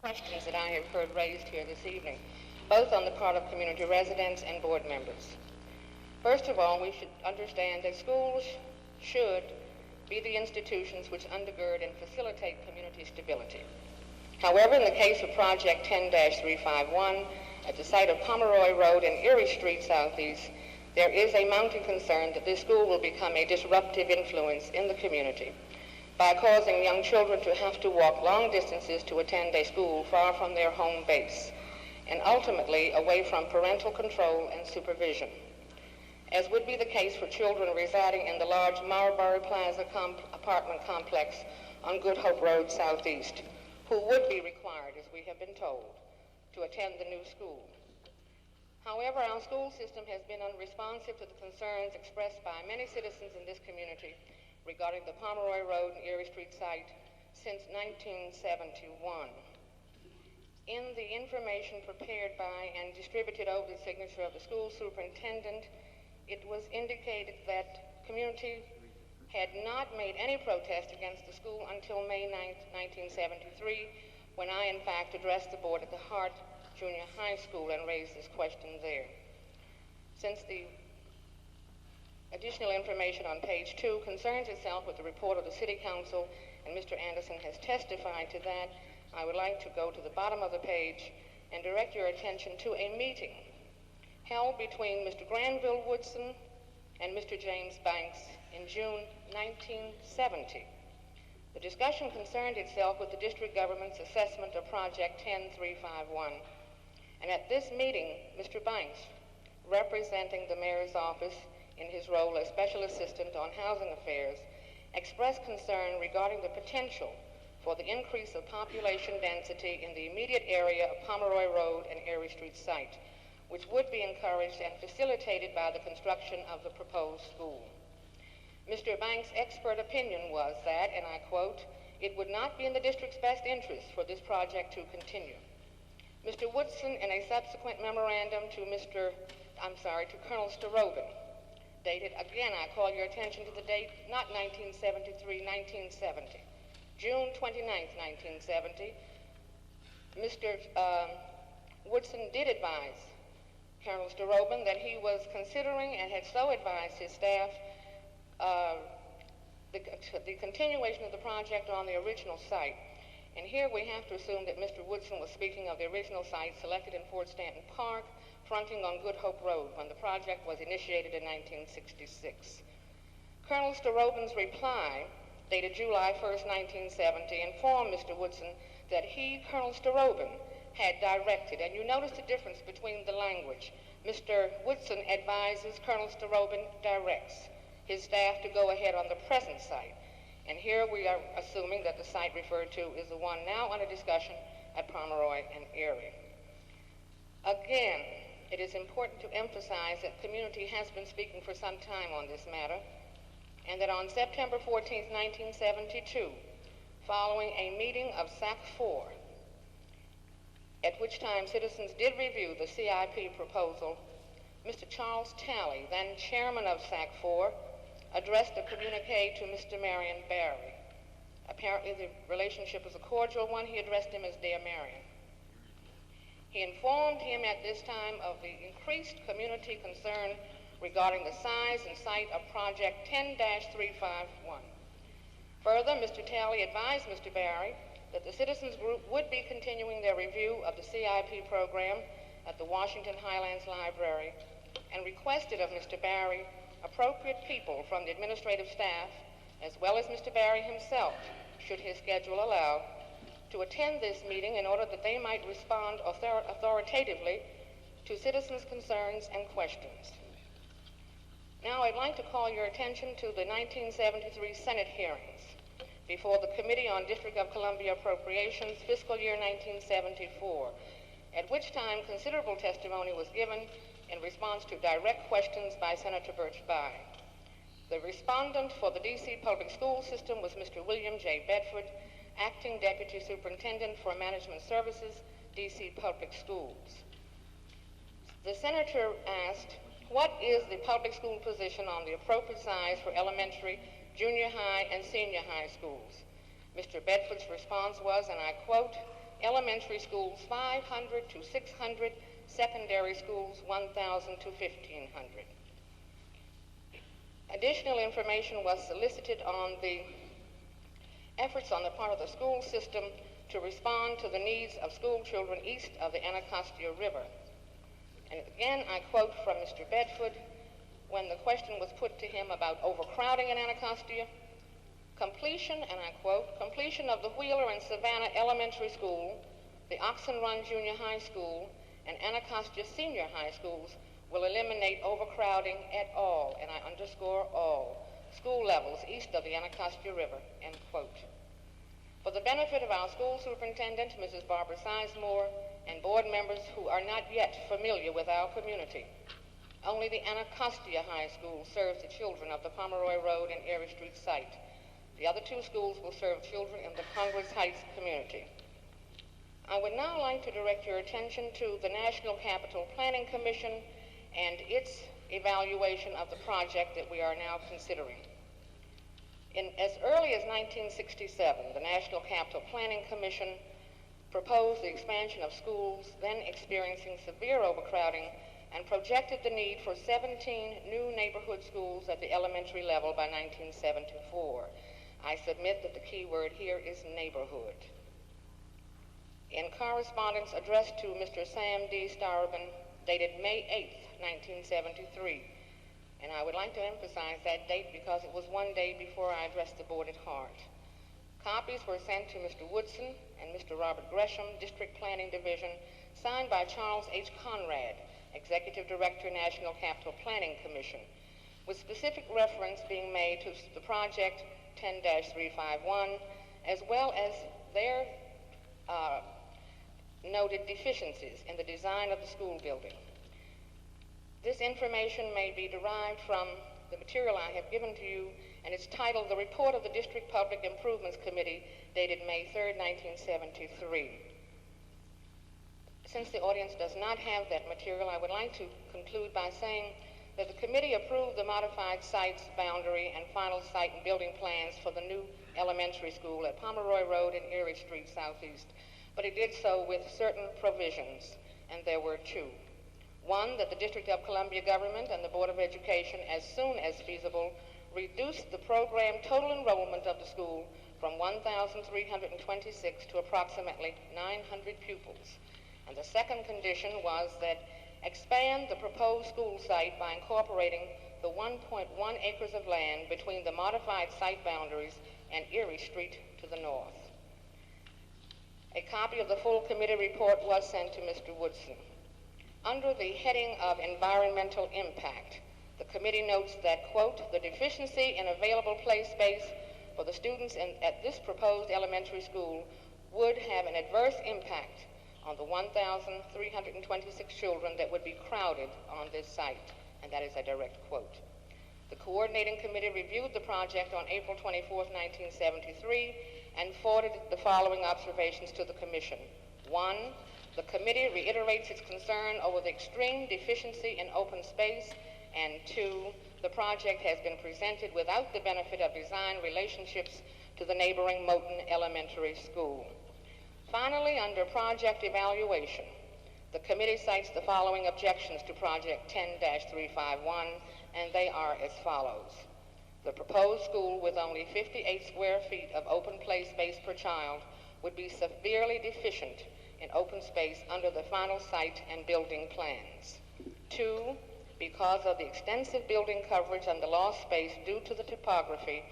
questions that I have heard raised here this evening, both on the part of community residents and board members. First of all, we should understand that schools should be the institutions which undergird and facilitate community stability. However, in the case of Project 10-351, at the site of Pomeroy Road and Erie Street Southeast, there is a mounting concern that this school will become a disruptive influence in the community by causing young children to have to walk long distances to attend a school far from their home base, and ultimately away from parental control and supervision, as would be the case for children residing in the large Marbury Plaza apartment complex on Good Hope Road Southeast, who would be required, as we have been told, to attend the new school. However, our school system has been unresponsive to the concerns expressed by many citizens in this community regarding the Pomeroy Road and Erie Street site since 1971. In the information prepared by and distributed over the signature of the school superintendent, it was indicated that community had not made any protest against the school until May 9th, 1973, when I, in fact, addressed the board at the Hart Junior High School and raised this question there. Since the additional information on page 2 concerns itself with the report of the City Council, and Mr. Anderson has testified to that, I would like to go to the bottom of the page and direct your attention to a meeting held between Mr. Granville Woodson and Mr. James Banks in June 1970. The discussion concerned itself with the district government's assessment of Project 10351. And at this meeting, Mr. Banks, representing the mayor's office in his role as special assistant on housing affairs, expressed concern regarding the potential for the increase of population density in the immediate area of Pomeroy Road and Erie Street site, which would be encouraged and facilitated by the construction of the proposed school. Mr. Banks' expert opinion was that, and I quote, "It would not be in the district's best interest for this project to continue." Mr. Woodson, in a subsequent memorandum to Colonel Starobin, dated, again, I call your attention to the date, not 1973, 1970, June 29th, 1970, Mr. Woodson did advise Colonel Starobin that he was considering and had so advised his staff the continuation of the project on the original site. And here we have to assume that Mr. Woodson was speaking of the original site selected in Fort Stanton Park, fronting on Good Hope Road, when the project was initiated in 1966. Colonel Starobin's reply, dated July 1st, 1970, informed Mr. Woodson that he, Colonel Starobin, had directed, and you notice the difference between the language. Mr. Woodson advises, Colonel Starobin directs his staff to go ahead on the present site. And here we are assuming that the site referred to is the one now under discussion at Pomeroy and Erie. Again, it is important to emphasize that community has been speaking for some time on this matter, and that on September 14th, 1972, following a meeting of SAC 4, at which time citizens did review the CIP proposal, Mr. Charles Talley, then chairman of SAC 4, addressed a communique to Mr. Marion Barry. Apparently the relationship was a cordial one. He addressed him as Dear Marion. He informed him at this time of the increased community concern regarding the size and site of Project 10-351. Further, Mr. Talley advised Mr. Barry that the citizens group would be continuing their review of the CIP program at the Washington Highlands Library, and requested of Mr. Barry appropriate people from the administrative staff, as well as Mr. Barry himself, should his schedule allow, to attend this meeting in order that they might respond authoritatively to citizens' concerns and questions. Now I'd like to call your attention to the 1973 Senate hearings before the Committee on District of Columbia Appropriations, fiscal year 1974, at which time considerable testimony was given in response to direct questions by Senator Birch Bayh. The respondent for the D.C. public school system was Mr. William J. Bedford, Acting Deputy Superintendent for Management Services, D.C. Public Schools. The senator asked, what is the public school position on the appropriate size for elementary, junior high, and senior high schools? Mr. Bedford's response was, and I quote, elementary schools 500 to 600, secondary schools 1,000 to 1,500. Additional information was solicited on the efforts on the part of the school system to respond to the needs of school children east of the Anacostia River. And again, I quote from Mr. Bedford, when the question was put to him about overcrowding in Anacostia, completion, and I quote, completion of the Wheeler and Savannah Elementary School, the Oxen Run Junior High School, and Anacostia Senior High Schools will eliminate overcrowding at all, and I underscore all, school levels east of the Anacostia River, end quote. For the benefit of our school superintendent, Mrs. Barbara Sizemore, and board members who are not yet familiar with our community, only the Anacostia High School serves the children of the Pomeroy Road and Erie Street site. The other two schools will serve children in the Congress Heights community. I would now like to direct your attention to the National Capital Planning Commission and its evaluation of the project that we are now considering. As early as 1967, the National Capital Planning Commission proposed the expansion of schools then experiencing severe overcrowding and projected the need for 17 new neighborhood schools at the elementary level by 1974. I submit that the key word here is neighborhood. In correspondence addressed to Mr. Sam D. Starobin, dated May 8th, 1973, and I would like to emphasize that date because it was one day before I addressed the board at heart. Copies were sent to Mr. Woodson and Mr. Robert Gresham, District Planning Division, signed by Charles H. Conrad, Executive Director, National Capital Planning Commission, with specific reference being made to the project 10-351, as well as their noted deficiencies in the design of the school building. This information may be derived from the material I have given to you, and it's titled The Report of the District Public Improvements Committee, dated May 3rd, 1973. Since the audience does not have that material, I would like to conclude by saying that the committee approved the modified sites, boundary, and final site and building plans for the new elementary school at Pomeroy Road and Erie Street Southeast, but it did so with certain provisions, and there were two. One, that the District of Columbia government and the Board of Education, as soon as feasible, reduced the program total enrollment of the school from 1,326 to approximately 900 pupils. And the second condition was that expand the proposed school site by incorporating the 1.1 acres of land between the modified site boundaries and Erie Street to the north. A copy of the full committee report was sent to Mr. Woodson. Under the heading of environmental impact, the committee notes that, quote, the deficiency in available play space for the students at this proposed elementary school would have an adverse impact on the 1,326 children that would be crowded on this site, and that is a direct quote. The coordinating committee reviewed the project on April 24th, 1973, and forwarded the following observations to the commission. One, the committee reiterates its concern over the extreme deficiency in open space, and two, the project has been presented without the benefit of design relationships to the neighboring Moton Elementary School. Finally, under project evaluation, the committee cites the following objections to project 10-351, and they are as follows. The proposed school with only 58 square feet of open play space per child would be severely deficient in open space under the final site and building plans. Two, because of the extensive building coverage and the lost space due to the topography,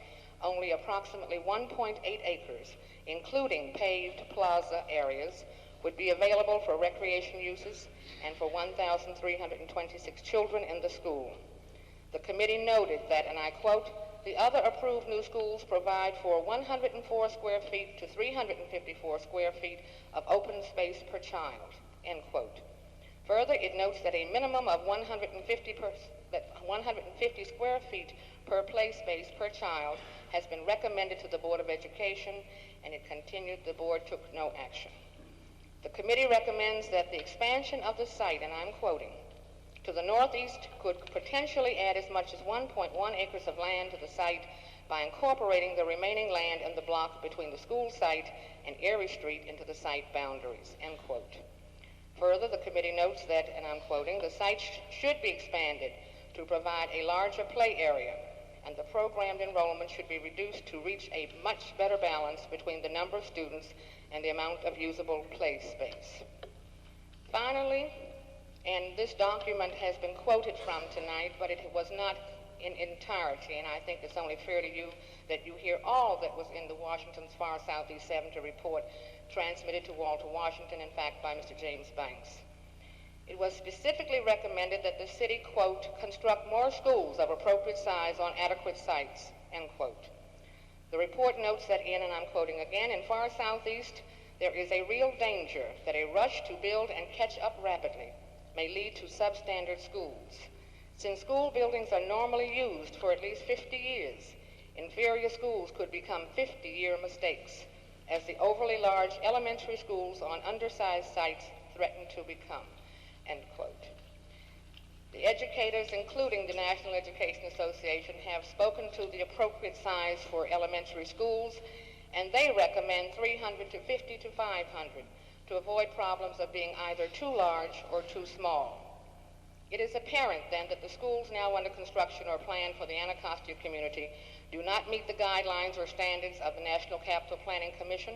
only approximately 1.8 acres, including paved plaza areas, would be available for recreation uses and for 1,326 children in the school. The committee noted that, and I quote, the other approved new schools provide for 104 square feet to 354 square feet of open space per child, end quote. Further, it notes that a minimum of 150 square feet per play space per child has been recommended to the Board of Education, and it continued, the board took no action. The committee recommends that the expansion of the site, and I'm quoting, to the northeast could potentially add as much as 1.1 acres of land to the site by incorporating the remaining land in the block between the school site and Erie Street into the site boundaries, end quote. Further, the committee notes that, and I'm quoting, the site should be expanded to provide a larger play area, and the programmed enrollment should be reduced to reach a much better balance between the number of students and the amount of usable play space. Finally, and this document has been quoted from tonight, but it was not in entirety, and I think it's only fair to you that you hear all that was in the Washington's Far Southeast 70 report transmitted to Walter Washington, in fact, by Mr. James Banks. It was specifically recommended that the city, quote, construct more schools of appropriate size on adequate sites, end quote. The report notes that in, and I'm quoting again, in Far Southeast, there is a real danger that a rush to build and catch up rapidly may lead to substandard schools. Since school buildings are normally used for at least 50 years, inferior schools could become 50-year mistakes, as the overly large elementary schools on undersized sites threaten to become, end quote. The educators, including the National Education Association, have spoken to the appropriate size for elementary schools, and they recommend 350 to 500 to avoid problems of being either too large or too small. It is apparent then that the schools now under construction or planned for the Anacostia community do not meet the guidelines or standards of the National Capital Planning Commission,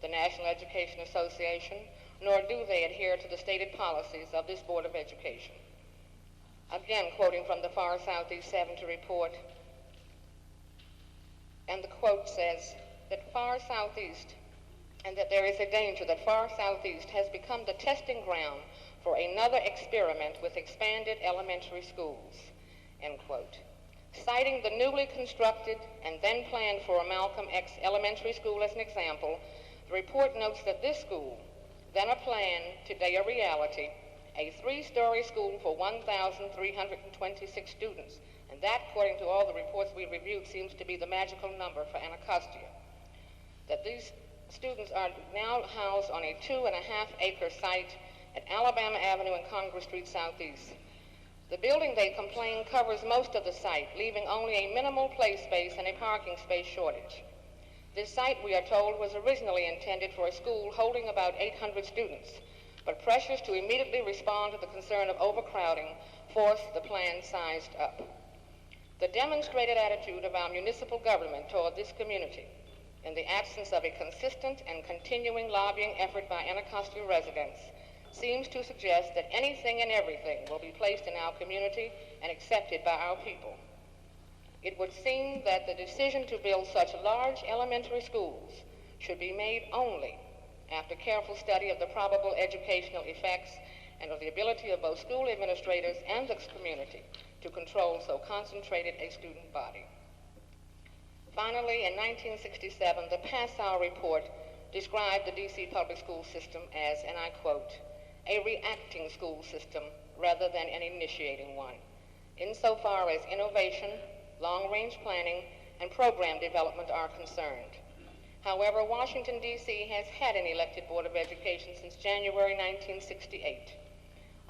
the National Education Association, nor do they adhere to the stated policies of this Board of Education. Again, quoting from the Far Southeast 70 report, and the quote says that Far Southeast, and that there is a danger that Far Southeast has become the testing ground for another experiment with expanded elementary schools, end quote. Citing the newly constructed and then planned for Malcolm X Elementary School as an example, the report notes that this school, then a plan, today a reality, a 3-story school for 1,326 students, and that, according to all the reports we reviewed, seems to be the magical number for Anacostia, that these students are now housed on a 2.5-acre site at Alabama Avenue and Congress Street Southeast. The building, they complain, covers most of the site, leaving only a minimal play space and a parking space shortage. This site, we are told, was originally intended for a school holding about 800 students, but pressures to immediately respond to the concern of overcrowding forced the plan sized up. The demonstrated attitude of our municipal government toward this community, in the absence of a consistent and continuing lobbying effort by Anacostia residents, seems to suggest that anything and everything will be placed in our community and accepted by our people. It would seem that the decision to build such large elementary schools should be made only after careful study of the probable educational effects and of the ability of both school administrators and the community to control so concentrated a student body. Finally, in 1967, the Passau report described the D.C. public school system as, and I quote, a reacting school system rather than an initiating one, insofar as innovation, long-range planning, and program development are concerned. However, Washington, D.C. has had an elected Board of Education since January 1968.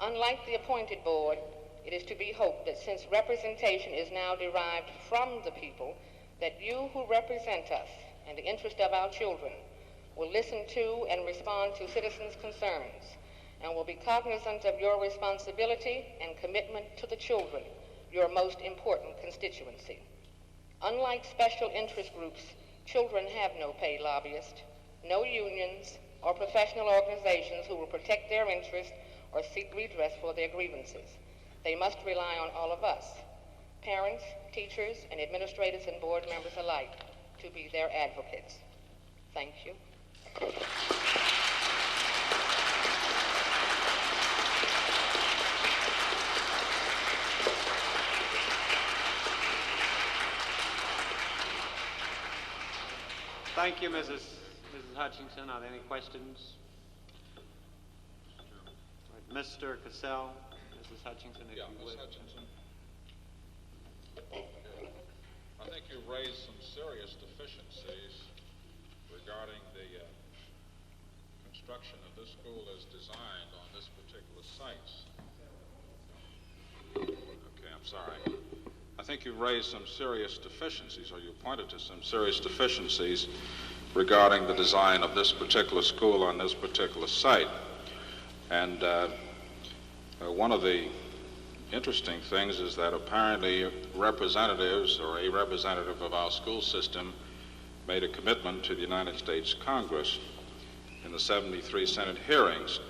Unlike the appointed board, it is to be hoped that since representation is now derived from the people, that you who represent us and the interest of our children will listen to and respond to citizens' concerns and will be cognizant of your responsibility and commitment to the children, your most important constituency. Unlike special interest groups, children have no paid lobbyist, no unions or professional organizations who will protect their interests or seek redress for their grievances. They must rely on all of us, parents, teachers, and administrators and board members alike, to be their advocates. Thank you. Thank you, Mrs. Hutchinson. Are there any questions? Right, Mr. Cassell, Mrs. Hutchinson, if you would. Ms. Hutchinson. I think you raised some serious deficiencies regarding the construction of this school as designed on this particular site. Okay, I'm sorry. I think you've raised some serious deficiencies, or you pointed to some serious deficiencies regarding the design of this particular school on this particular site. And one of the interesting things is that apparently representatives, or a representative of our school system, made a commitment to the United States Congress in the 73 Senate hearings,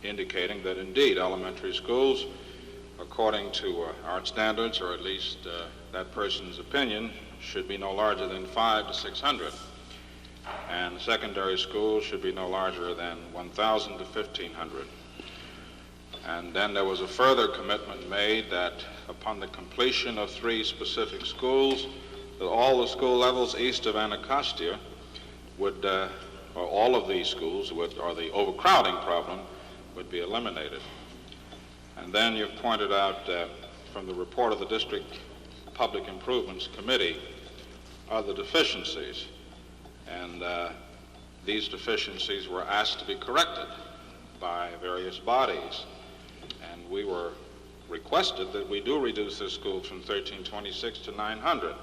indicating that indeed elementary schools, according to our standards, or at least that person's opinion, should be no larger than 500 to 600. And secondary schools should be no larger than 1,000 to 1,500. And then there was a further commitment made that upon the completion of 3 specific schools, that all the school levels east of Anacostia would, or all of these schools would, or the overcrowding problem would be eliminated. And then you've pointed out from the report of the District Public Improvements Committee other deficiencies. And these deficiencies were asked to be corrected by various bodies. And we were requested that we do reduce this school from 1,326 to 900.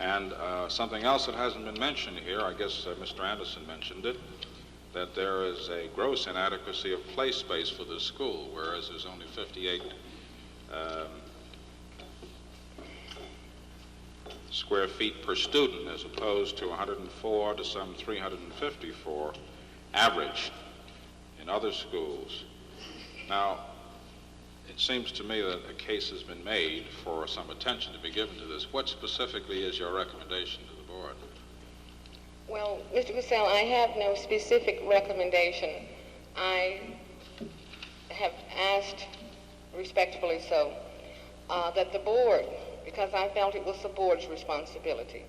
And something else that hasn't been mentioned here, I guess Mr. Anderson mentioned it, that there is a gross inadequacy of play space for this school, whereas there's only 58 square feet per student, as opposed to 104 to some 354 average in other schools. Now, it seems to me that a case has been made for some attention to be given to this. What specifically is your recommendation to the board? Well, Mr. Cassell, I have no specific recommendation. I have asked, respectfully so, that the board, because I felt it was the board's responsibility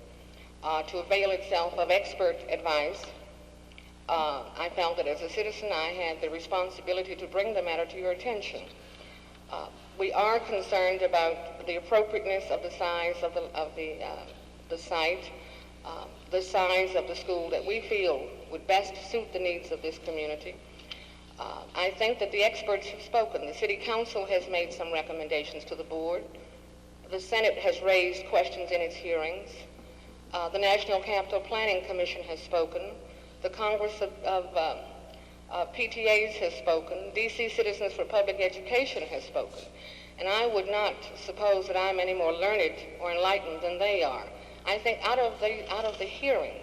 to avail itself of expert advice. I felt that as a citizen I had the responsibility to bring the matter to your attention. We are concerned about the appropriateness of the size of the site, the size of the school that we feel would best suit the needs of this community. I think that the experts have spoken. The City Council has made some recommendations to the board. The Senate has raised questions in its hearings. The National Capital Planning Commission has spoken. The Congress of PTAs has spoken. DC Citizens for Public Education has spoken. And I would not suppose that I'm any more learned or enlightened than they are. I think out of the hearing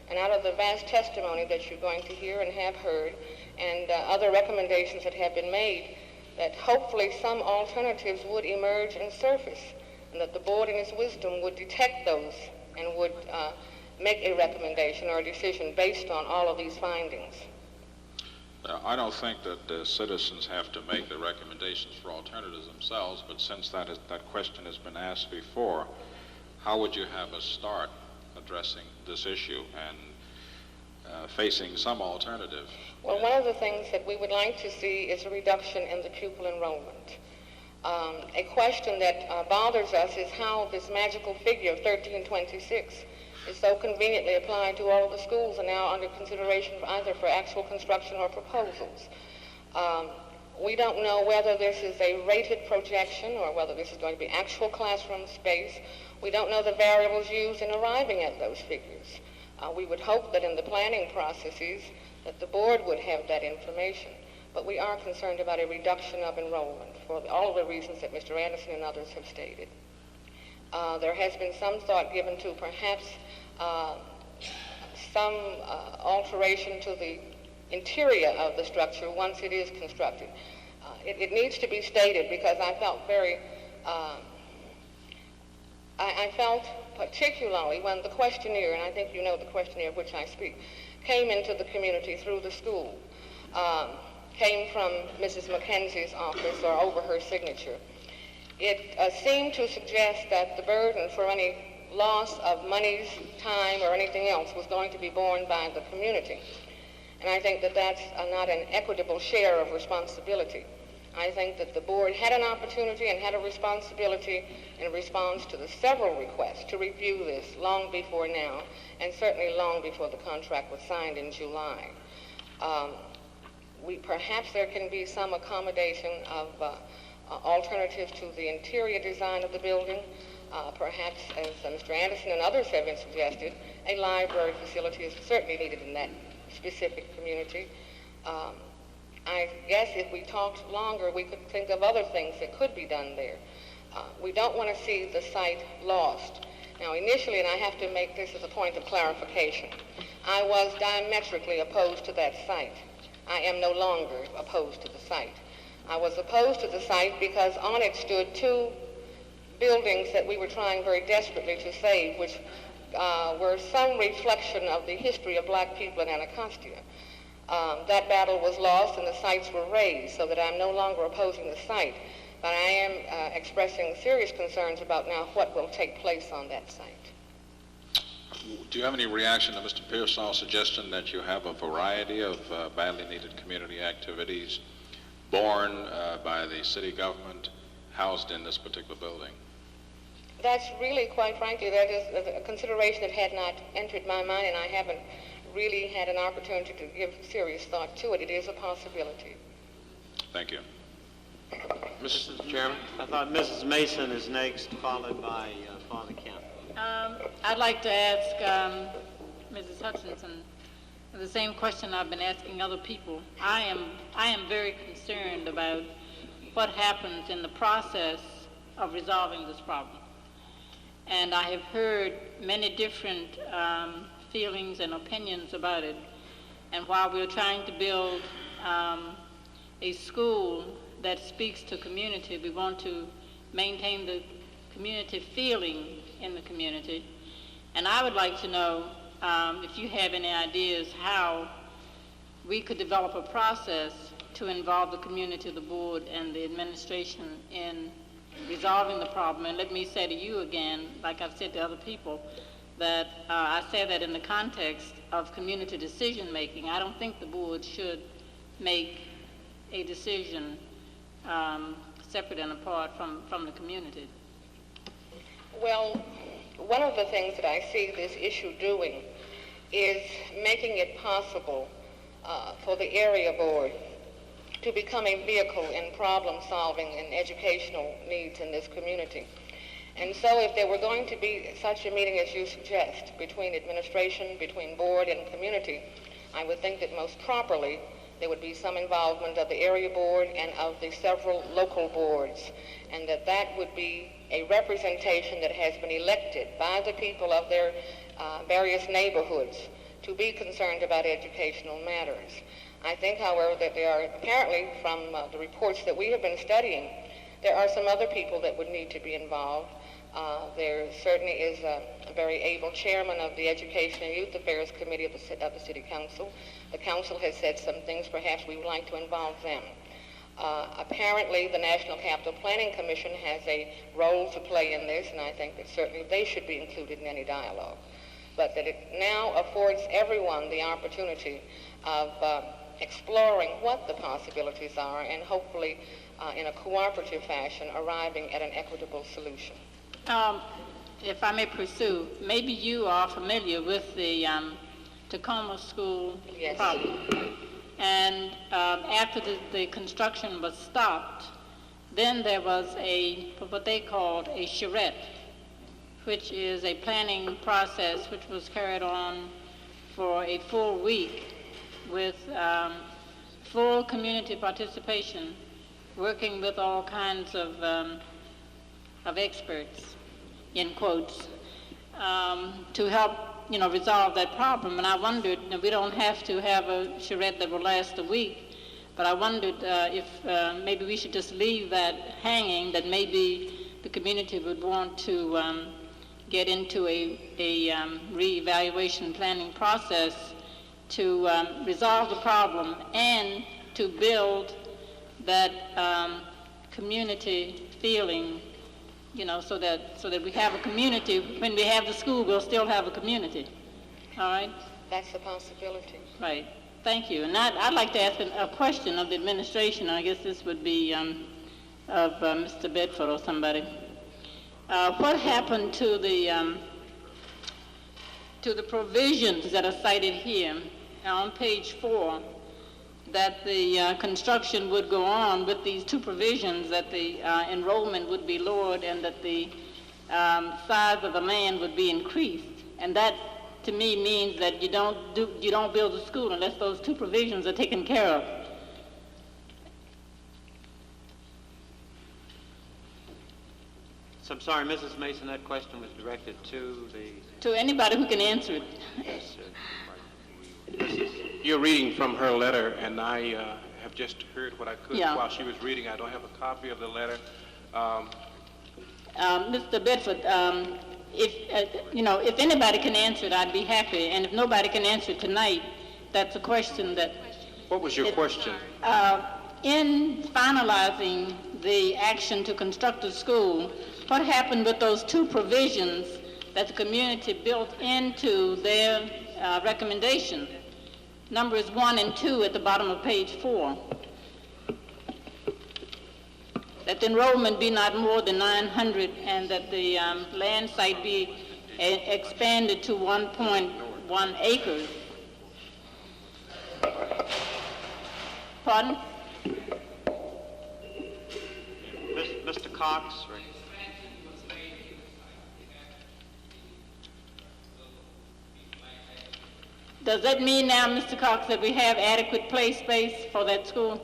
and out of the vast testimony that you're going to hear and have heard, and other recommendations that have been made, that hopefully some alternatives would emerge and surface, and that the board in its wisdom would detect those and would make a recommendation or a decision based on all of these findings. I don't think that the citizens have to make the recommendations for alternatives themselves, but since that question has been asked before, how would you have us start addressing this issue and facing some alternative? Well, one of the things that we would like to see is a reduction in the pupil enrollment. A question that bothers us is how this magical figure of 1326 is so conveniently applied to all of the schools and now under consideration either for actual construction or proposals. We don't know whether this is a rated projection or whether this is going to be actual classroom space. We don't know the variables used in arriving at those figures. We would hope that in the planning processes that the board would have that information. But we are concerned about a reduction of enrollment for all of the reasons that Mr. Anderson and others have stated. There has been some thought given to perhaps some alteration to the interior of the structure once it is constructed. It needs to be stated because I felt very, I felt particularly when the questionnaire, and I think you know the questionnaire of which I speak, came into the community through the school, came from Mrs. McKenzie's office or over her signature. It seemed to suggest that the burden for any loss of monies, time, or anything else was going to be borne by the community. And I think that that's not an equitable share of responsibility. I think that the board had an opportunity and had a responsibility in response to the several requests to review this long before now, and certainly long before the contract was signed in July. Perhaps there can be some accommodation of alternatives to the interior design of the building. Perhaps, as Mr. Anderson and others have been suggested, a library facility is certainly needed in that specific community. I guess if we talked longer, we could think of other things that could be done there. We don't want to see the site lost. Now, initially, and I have to make this as a point of clarification, I was diametrically opposed to that site. I am no longer opposed to the site. I was opposed to the site because on it stood two buildings that we were trying very desperately to save, which were some reflection of the history of black people in Anacostia. That battle was lost and the sites were razed, so that I'm no longer opposing the site. But I am expressing serious concerns about now what will take place on that site. Do you have any reaction to Mr. Pearsall's suggestion that you have a variety of badly needed community activities born by the city government housed in this particular building? That's really, quite frankly, that is a consideration that had not entered my mind, and I haven't really had an opportunity to give serious thought to it. It is a possibility. Thank you. Mr. Chairman? I thought Mrs. Mason is next, followed by Father Kemp. I'd like to ask Mrs. Hutchinson the same question I've been asking other people. I am very concerned about what happens in the process of resolving this problem. And I have heard many different feelings and opinions about it. And while we're trying to build a school that speaks to community, we want to maintain the community feeling in the community. And I would like to know if you have any ideas how we could develop a process to involve the community, the board, and the administration in resolving the problem. And let me say to you again, like I've said to other people, that I say that in the context of community decision making. I don't think the board should make a decision separate and apart from the community. Well, one of the things that I see this issue doing is making it possible for the area board to become a vehicle in problem solving and educational needs in this community. And so if there were going to be such a meeting as you suggest between administration, between board and community, I would think that most properly there would be some involvement of the area board and of the several local boards, and that would be a representation that has been elected by the people of their various neighborhoods to be concerned about educational matters. I think, however, that there are apparently, from the reports that we have been studying, there are some other people that would need to be involved. There certainly is a very able chairman of the Education and Youth Affairs Committee of the City Council. The council has said some things. Perhaps we would like to involve them. Apparently, the National Capital Planning Commission has a role to play in this, and I think that certainly they should be included in any dialogue. But that it now affords everyone the opportunity of exploring what the possibilities are and hopefully in a cooperative fashion arriving at an equitable solution. If I may pursue, maybe you are familiar with the Tacoma School Yes. problem. And after the construction was stopped, then there was what they called a charrette, which is a planning process which was carried on for a full week with full community participation, working with all kinds of experts, in quotes, to help resolve that problem. And I wondered, we don't have to have a charrette that will last a week, but I wondered if maybe we should just leave that hanging, that maybe the community would want to get into a reevaluation planning process to resolve the problem and to build that community feeling, so that we have a community. When we have the school, we'll still have a community. All right? That's a possibility. Right. Thank you. And I'd like to ask a question of the administration. I guess this would be of Mr. Bedford or somebody. What happened to the provisions that are cited here on page 4 that the construction would go on with these two provisions, that the enrollment would be lowered and that the size of the land would be increased. And that, to me, means that you don't build a school unless those two provisions are taken care of. So I'm sorry, Mrs. Mason, that question was directed to the... To anybody who can answer it. You're reading from her letter, and I have just heard what I could Yeah. while she was reading. I don't have a copy of the letter. Mr. Bedford, if anybody can answer it, I'd be happy. And if nobody can answer it tonight, that's a question that... What was your question? In finalizing the action to construct a school, what happened with those two provisions that the community built into their recommendation? Numbers 1 and 2 at the bottom of page 4. That the enrollment be not more than 900 and that the land site be expanded to 1.1 acres. Pardon? Mr. Cox? Right. Does that mean now, Mr. Cox, that we have adequate play space for that school?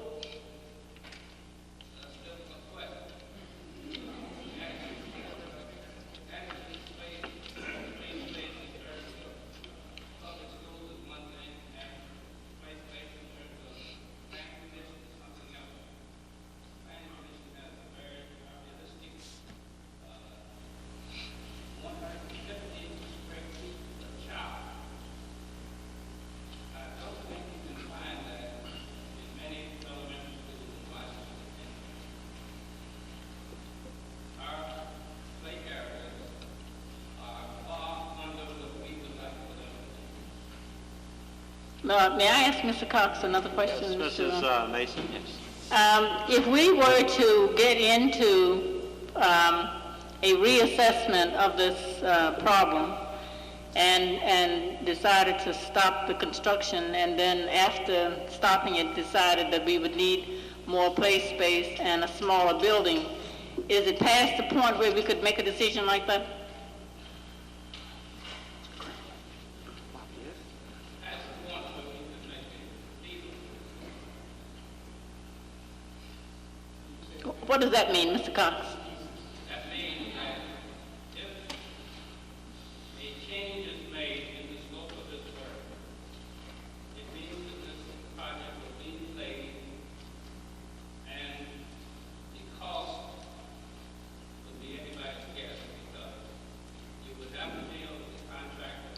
May I ask Mr. Cox another question? Yes, Mrs. Mason, yes. If we were to get into a reassessment of this problem and decided to stop the construction, and then after stopping it decided that we would need more play space and a smaller building, is it past the point where we could make a decision like that? What does that mean, Mr. Cox? That means that if a change is made in the scope of this work, it means that this project will be delayed and the cost would be anybody's guess, because you would have to deal with the contractor,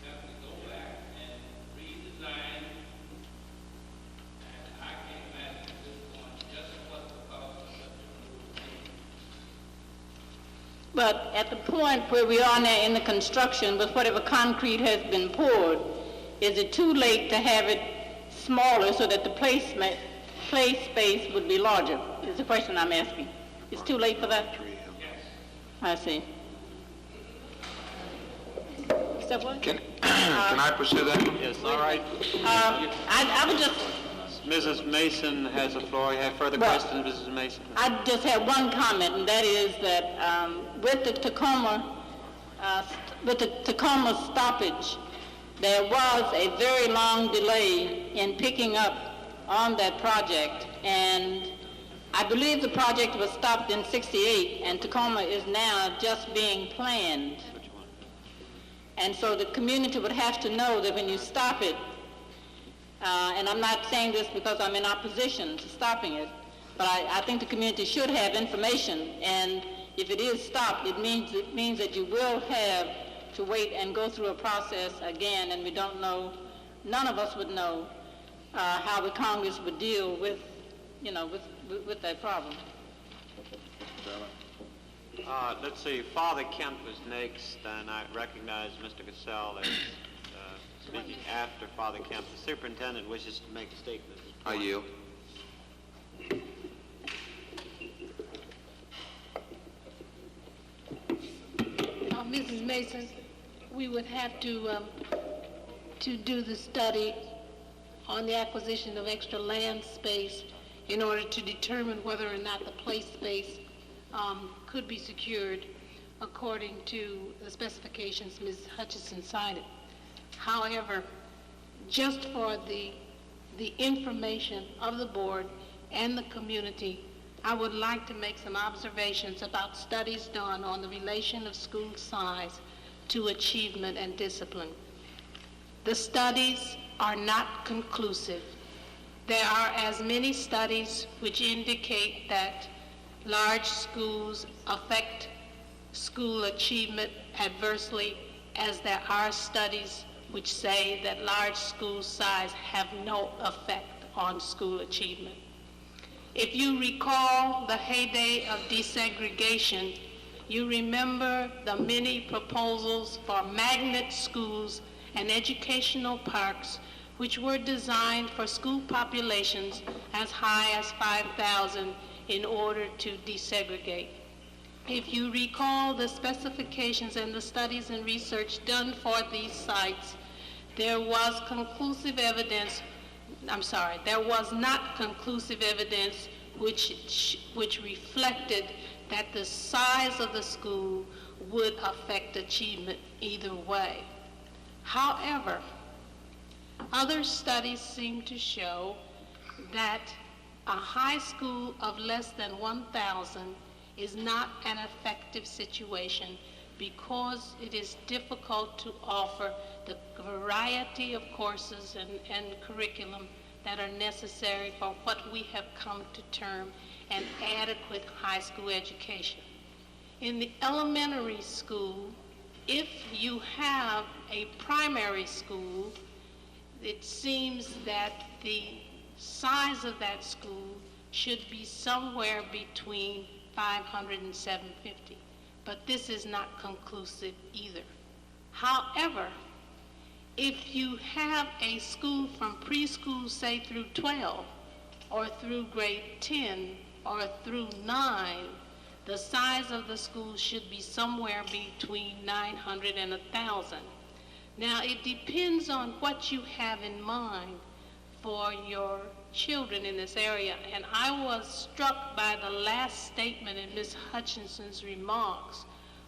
you have to go back and redesign, and I can't imagine at this point just what the cost of such a move would be. But at the point where we are now in the construction, with whatever concrete has been poured, is it too late to have it smaller so that the play space would be larger? Is the question I'm asking. It's too late for that? I see. Is that what? Can I pursue that? Yes, all right. I would just... Mrs. Mason has the floor. You have further Well, questions, Mrs. Mason? I just have one comment, and that is that with the Tacoma stoppage, there was a very long delay in picking up on that project, and I believe the project was stopped in '68, and Tacoma is now just being planned. Which one? And so the community would have to know that when you stop it, and I'm not saying this because I'm in opposition to stopping it, but I think the community should have information, and if it is stopped, it means that you will have to wait and go through a process again, and we don't know, none of us would know how the Congress would deal with, with that problem. Let's see, Father Kemp was next, and I recognize Mr. Cassell as speaking after Father Kemp. The superintendent wishes to make a statement. I yield. Mrs. Mason, we would have to do the study on the acquisition of extra land space in order to determine whether or not the play space could be secured according to the specifications Ms. Hutchinson cited. However, just for the information of the board and the community, I would like to make some observations about studies done on the relation of school size to achievement and discipline. The studies are not conclusive. There are as many studies which indicate that large schools affect school achievement adversely as there are studies which say that large school size have no effect on school achievement. If you recall the heyday of desegregation, you remember the many proposals for magnet schools and educational parks which were designed for school populations as high as 5,000 in order to desegregate. If you recall the specifications and the studies and research done for these sites, there was not conclusive evidence which reflected that the size of the school would affect achievement either way. However, other studies seem to show that a high school of less than 1,000 is not an effective situation because it is difficult to offer the variety of courses and curriculum that are necessary for what we have come to term an adequate high school education. In the elementary school, if you have a primary school, it seems that the size of that school should be somewhere between 500 and 750, but this is not conclusive either. However, if you have a school from preschool, say through 12, or through grade 10, or through 9, the size of the school should be somewhere between 900 and 1,000. Now, it depends on what you have in mind for your children in this area, and I was struck by the last statement in Ms. Hutchinson's remarks,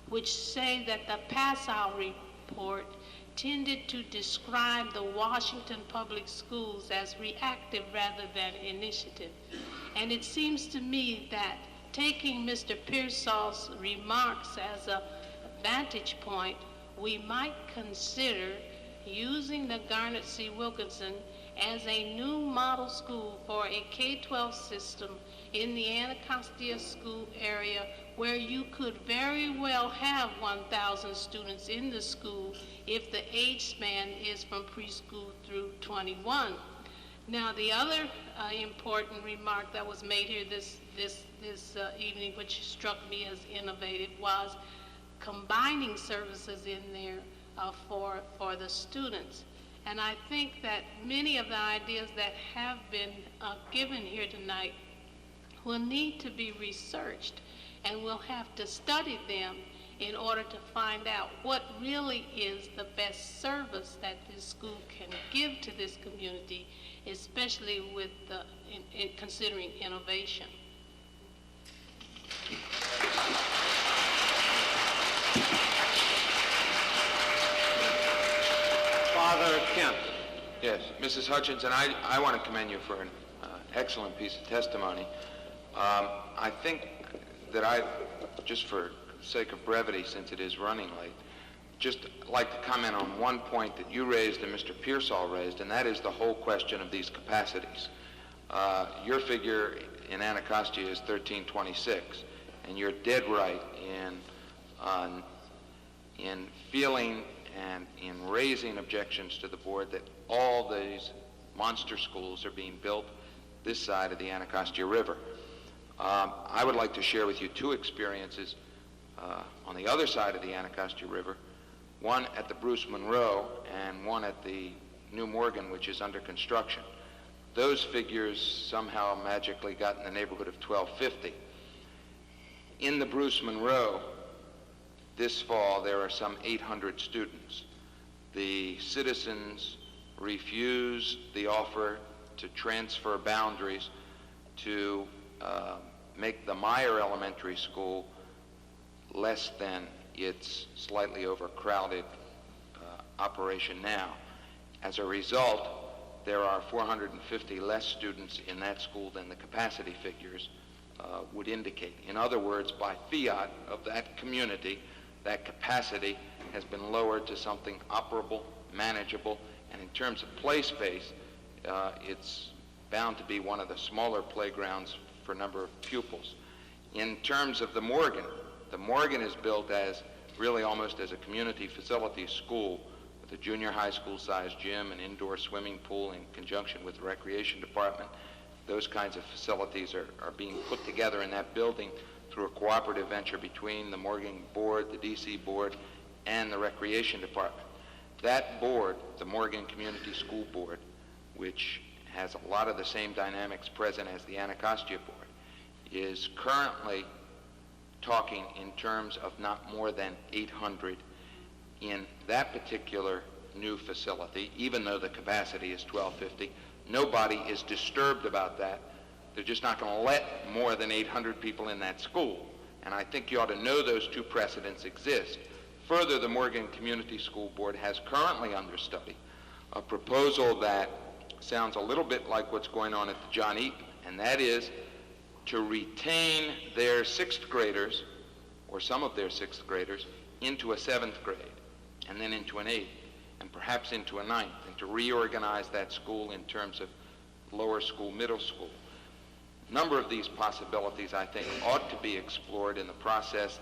which say that the Passau report tended to describe the Washington public schools as reactive rather than initiative. And it seems to me that taking Mr. Pearsall's remarks as a vantage point, we might consider using the Garnet C. Wilkinson as a new model school for a K-12 system in the Anacostia school area where you could very well have 1,000 students in the school if the age span is from preschool through 21. Now, the other important remark that was made here this evening, which struck me as innovative, was combining services in there for the students. And I think that many of the ideas that have been given here tonight will need to be researched, and we'll have to study them in order to find out what really is the best service that this school can give to this community, especially with in considering innovation. Father Kemp. Yes, Mrs. Hutchinson, I want to commend you for an excellent piece of testimony. I think that just for sake of brevity, since it is running late, just like to comment on one point that you raised and Mr. Pearsall raised, and that is the whole question of these capacities. Your figure in Anacostia is 1326, and you're dead right in feeling and in raising objections to the board that all these monster schools are being built this side of the Anacostia River. I would like to share with you two experiences on the other side of the Anacostia River, one at the Bruce Monroe and one at the New Morgan, which is under construction. Those figures somehow magically got in the neighborhood of 1250. In the Bruce Monroe, this fall, there are some 800 students. The citizens refuse the offer to transfer boundaries to make the Meyer Elementary School less than its slightly overcrowded operation now. As a result, there are 450 less students in that school than the capacity figures would indicate. In other words, by fiat of that community, that capacity has been lowered to something operable, manageable, and in terms of play space, it's bound to be one of the smaller playgrounds for a number of pupils. In terms of the Morgan is built as really almost as a community facility school with a junior high school sized gym, an indoor swimming pool in conjunction with the recreation department. Those kinds of facilities are being put together in that building through a cooperative venture between the Morgan board, the DC board, and the recreation department. That board, the Morgan Community School Board, which has a lot of the same dynamics present as the Anacostia board, is currently talking in terms of not more than 800 in that particular new facility, even though the capacity is 1250. Nobody is disturbed about that. They're just not going to let more than 800 people in that school. And I think you ought to know those two precedents exist. Further, the Morgan Community School Board has currently under study a proposal that sounds a little bit like what's going on at the John Eaton, and that is to retain their sixth graders, or some of their sixth graders, into a seventh grade, and then into an eighth, and perhaps into a ninth, and to reorganize that school in terms of lower school, middle school. A number of these possibilities, I think, ought to be explored in the process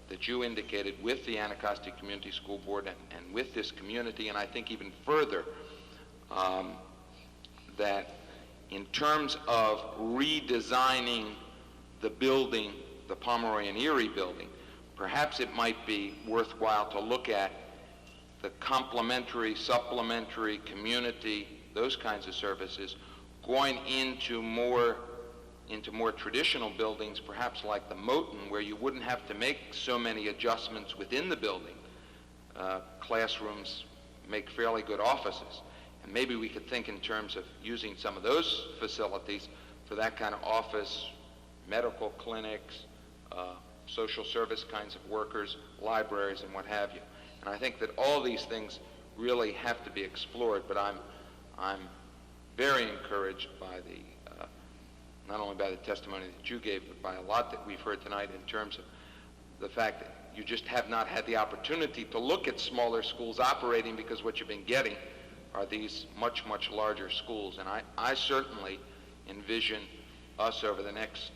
that you indicated with the Anacostia Community School Board and with this community, and I think even further, that in terms of redesigning the building, the Pomeroy and Erie building, perhaps it might be worthwhile to look at the complementary, supplementary, community, those kinds of services, going into more traditional buildings, perhaps like the Moton, where you wouldn't have to make so many adjustments within the building. Classrooms make fairly good offices. And maybe we could think in terms of using some of those facilities for that kind of office, medical clinics, social service kinds of workers, libraries, and what have you. And I think that all these things really have to be explored, but I'm very encouraged by not only by the testimony that you gave, but by a lot that we've heard tonight in terms of the fact that you just have not had the opportunity to look at smaller schools operating, because what you've been getting are these much, much larger schools. And I certainly envision us over the next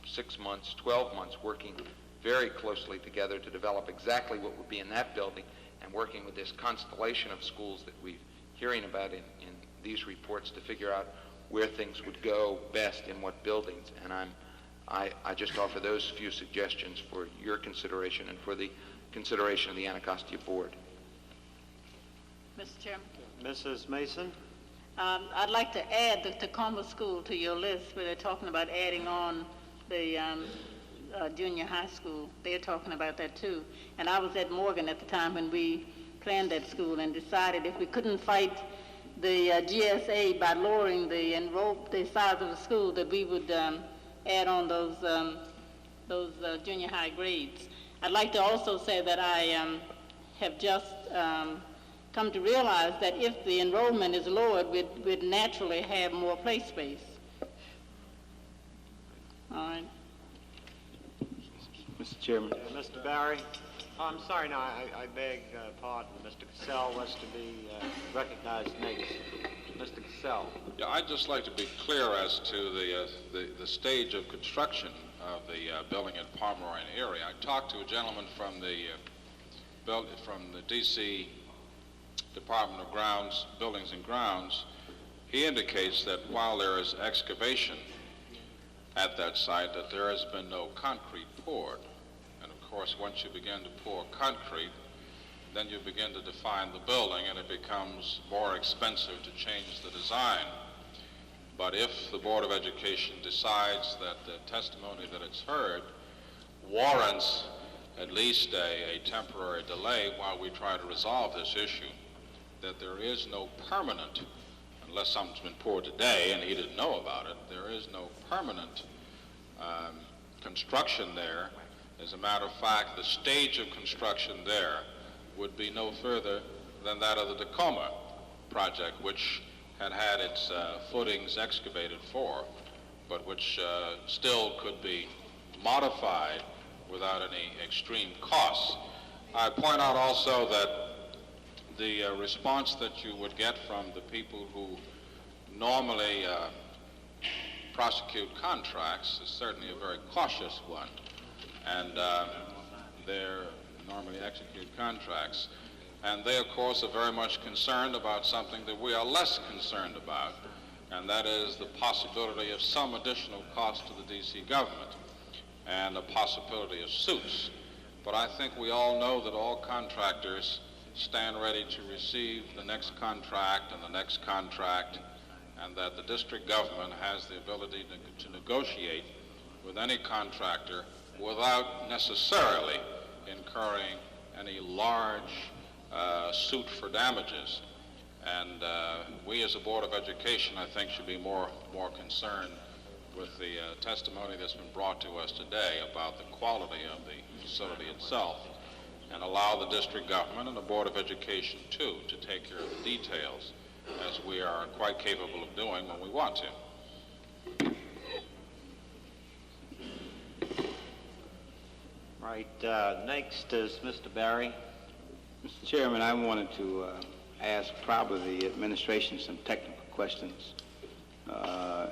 6 months, 12 months, working very closely together to develop exactly what would be in that building, and working with this constellation of schools that we're hearing about in these reports to figure out where things would go best in what buildings. And I just offer those few suggestions for your consideration and for the consideration of the Anacostia Board. Mr. Chairman. Mrs. Mason? I'd like to add the Tacoma School to your list, where they're talking about adding on the junior high school. They're talking about that too. And I was at Morgan at the time when we planned that school and decided if we couldn't fight the GSA by lowering the size of the school, that we would add on those junior high grades. I'd like to also say that I have just come to realize that if the enrollment is lowered, we'd naturally have more play space. All right. Mr. Chairman. Mr. Barry? Oh, I'm sorry, no, I beg pardon. Mr. Cassell was to be recognized next. Mr. Cassell. Yeah, I'd just like to be clear as to the stage of construction of the building at Pomeroy and Erie. I talked to a gentleman from the D.C. Department of Grounds, Buildings and Grounds. He indicates that while there is excavation at that site, that there has been no concrete poured. And of course, once you begin to pour concrete, then you begin to define the building, and it becomes more expensive to change the design. But if the Board of Education decides that the testimony that it's heard warrants at least a temporary delay while we try to resolve this issue, that there is no permanent, unless something's been poured today and he didn't know about it, there is no permanent construction there. As a matter of fact, the stage of construction there would be no further than that of the Tacoma project, which had had its footings excavated for, but which still could be modified without any extreme costs. I point out also that the response that you would get from the people who normally prosecute contracts is certainly a very cautious one, and they're normally execute contracts. And they, of course, are very much concerned about something that we are less concerned about, and that is the possibility of some additional cost to the D.C. government and a possibility of suits. But I think we all know that all contractors stand ready to receive the next contract and the next contract, and that the district government has the ability to negotiate with any contractor without necessarily incurring any large suit for damages. And we as a Board of Education, I think, should be more concerned with the testimony that's been brought to us today about the quality of the facility itself, and allow the district government and the Board of Education, too, to take care of the details, as we are quite capable of doing when we want to. Right, next is Mr. Barry. Mr. Chairman, I wanted to ask probably the administration some technical questions.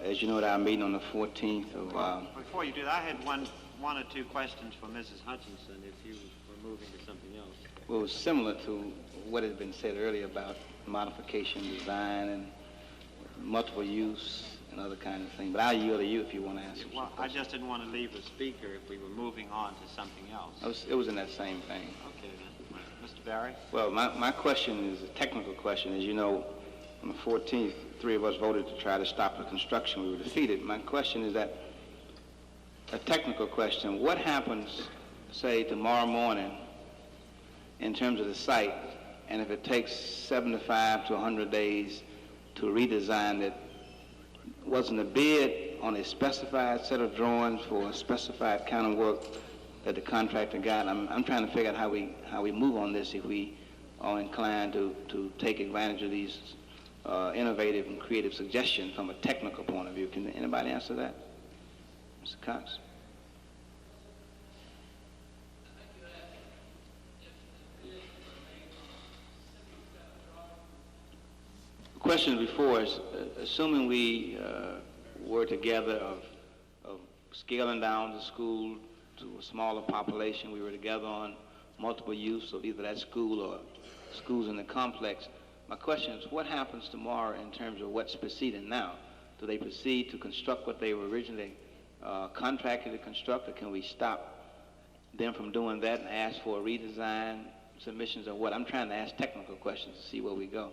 As you know, our meeting on the 14th of... Before you do that, I had one or two questions for Mrs. Hutchinson, if you were moving to something else. Well, it was similar to what had been said earlier about modification, design, and multiple use and other kinds of things. But I'll yield to you if you want to ask. Well, I just didn't want to leave the speaker if we were moving on to something else. It was in that same vein. Okay, then. Mr. Barry? Well, my question is a technical question. As you know, on the 14th, 3 of us voted to try to stop the construction. We were defeated. My question is that, a technical question, what happens, say, tomorrow morning in terms of the site, and if it takes 75 to 100 days to redesign it, wasn't a bid on a specified set of drawings for a specified kind of work that the contractor got? I'm trying to figure out how we move on this if we are inclined to take advantage of these innovative and creative suggestions from a technical point of view. Can anybody answer that? Mr. Cox? The question before is, assuming we were together of scaling down the school to a smaller population, we were together on multiple use of either that school or schools in the complex. My question is, what happens tomorrow in terms of what's proceeding now? Do they proceed to construct what they were originally contracted to construct, or can we stop them from doing that and ask for a redesign, submissions, or what? I'm trying to ask technical questions to see where we go.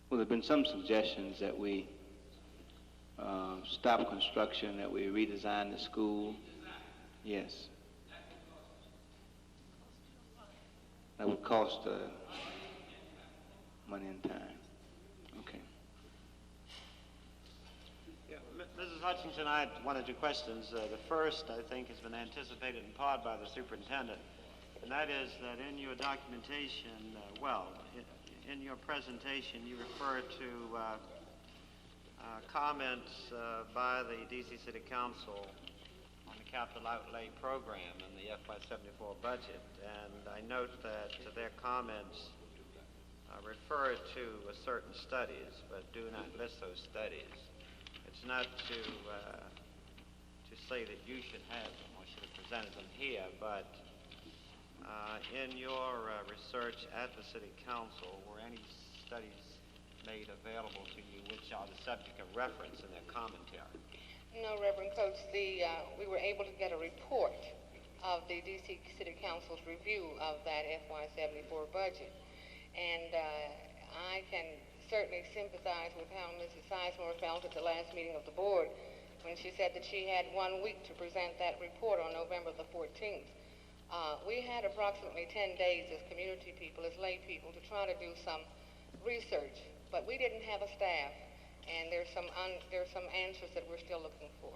Well, there have been some suggestions that we stop construction, that we redesign the school. Yes. That would cost money and time. Okay. Yeah, Mrs. Hutchinson, I had one or two questions. The first, I think, has been anticipated in part by the superintendent, and that is that in your documentation, in your presentation, you refer to comments by the D.C. City Council on the capital outlay program and the FY74 budget, and I note that their comments refer to certain studies, but do not list those studies. It's not to say that you should have them or should have presented them here, but In your research at the City Council, were any studies made available to you which are the subject of reference in their commentary? No, Reverend Coates, we were able to get a report of the D.C. City Council's review of that FY74 budget. And I can certainly sympathize with how Mrs. Sizemore felt at the last meeting of the board when she said that she had 1 week to present that report on November the 14th. We had approximately 10 days as community people, as lay people, to try to do some research, but we didn't have a staff, and there's some answers that we're still looking for.